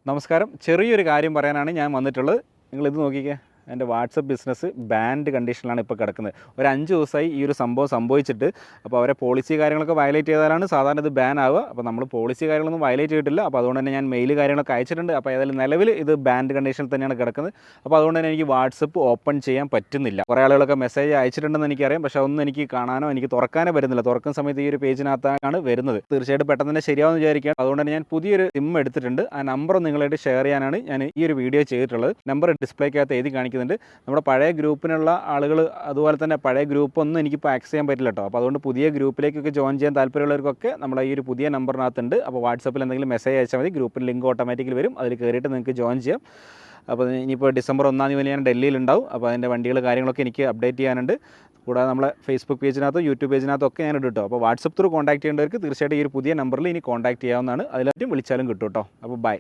നമസ്കാരം. ചെറിയൊരു കാര്യം പറയാനാണ് ഞാൻ വന്നിട്ടുള്ളത്. നിങ്ങളിത് നോക്കിക്കേ. എൻ്റെ വാട്സപ്പ് ബിസിനസ് ബാൻഡ് കണ്ടീഷനിലാണ് ഇപ്പോൾ കിടക്കുന്നത്. ഒരു 5 ദിവസമായി ഈ ഒരു സംഭവം സംഭവിച്ചിട്ട്. അപ്പോൾ അവരെ പോളിസി കാര്യങ്ങളൊക്കെ വയലേറ്റ് ചെയ്താലാണ് സാധാരണ ഇത് ബാൻ ആവുക. അപ്പോൾ നമ്മൾ പോളിസി കാര്യങ്ങളൊന്നും വയലേറ്റ് ചെയ്തിട്ടില്ല. അപ്പോൾ അതുകൊണ്ട് തന്നെ ഞാൻ മെയിൽ കാര്യങ്ങളൊക്കെ അയച്ചിട്ടുണ്ട്. അപ്പോൾ ഏതായാലും നിലവിൽ ഇത് ബാൻഡ് കണ്ടീഷനിൽ തന്നെയാണ് കിടക്കുന്നത്. അപ്പോൾ അതുകൊണ്ട് തന്നെ എനിക്ക് വാട്സപ്പ് ഓപ്പൺ ചെയ്യാൻ പറ്റുന്നില്ല. കുറേ ആളുകളൊക്കെ മെസ്സേജ് അയച്ചിട്ടുണ്ടെന്ന് എനിക്കറിയാം. പക്ഷേ ഒന്നും എനിക്ക് കാണാനോ എനിക്ക് തുറക്കാനോ വരുന്നില്ല. തുറക്കുന്ന സമയത്ത് ഈ ഒരു പേജിനകത്താണ് വരുന്നത്. തീർച്ചയായിട്ടും പെട്ടെന്ന് തന്നെ ശരിയാവുമെന്ന് വിചാരിക്കുകയാണ്. അതുകൊണ്ട് തന്നെ ഞാൻ പുതിയൊരു സിം എടുത്തിട്ടുണ്ട്. ആ നമ്പർ നിങ്ങളായിട്ട് ഷെയർ ചെയ്യാനാണ് ഞാൻ ഈ ഒരു വീഡിയോ ചെയ്തിട്ടുള്ളത്. നമ്പർ ഡിസ്പ്ലേക്കകത്ത് എഴുതി കാണിക്കുന്നുണ്ട്. നമ്മുടെ പഴയ ഗ്രൂപ്പിനുള്ള ആളുകൾ, അതുപോലെ തന്നെ പഴയ ഗ്രൂപ്പൊന്നും എനിക്കിപ്പോൾ ആക്സസ് ചെയ്യാൻ പറ്റില്ല കേട്ടോ. അപ്പോൾ അതുകൊണ്ട് പുതിയ ഗ്രൂപ്പിലേക്കൊക്കെ ജോയിൻ ചെയ്യാൻ താല്പര്യമുള്ളവർക്കൊക്കെ നമ്മുടെ ഈ ഒരു പുതിയ നമ്പറിനകത്തുണ്ട്. അപ്പോൾ വാട്സപ്പിൽ എന്തെങ്കിലും മെസ്സേജ് അയച്ചാൽ മതി. ഗ്രൂപ്പിൽ ലിങ്ക് ഓട്ടോമാറ്റിക്കലി വരും. അതിൽ കയറിയിട്ട് നിങ്ങൾക്ക് ജോയിൻ ചെയ്യാം. അപ്പോൾ ഇനിയിപ്പോൾ ഡിസംബർ 1 മുതൽ ഞാൻ ഡൽഹിയിലുണ്ടാവും. അപ്പോൾ അതിൻ്റെ വണ്ടികൾ കാര്യങ്ങളൊക്കെ എനിക്ക് അപ്ഡേറ്റ് ചെയ്യാനുണ്ട്. കൂടാതെ നമ്മളെ ഫേസ്ബുക്ക് പേജിനകത്തോ യൂട്യൂബ് പേജിനകത്തോ ഒക്കെ ഞാൻ ഇടും കേട്ടോ. അപ്പോൾ വാട്സപ്പ് ത്രൂ കോൺടാക്ട് ചെയ്യേണ്ടവർക്ക് തീർച്ചയായിട്ടും ഈ ഒരു പുതിയ നമ്പറിൽ ഇനി കോൺടാക്ട് ചെയ്യാവുന്നതാണ്. അതിലായിട്ടും വിളിച്ചാലും കിട്ടും കേട്ടോ. അപ്പോൾ ബൈ.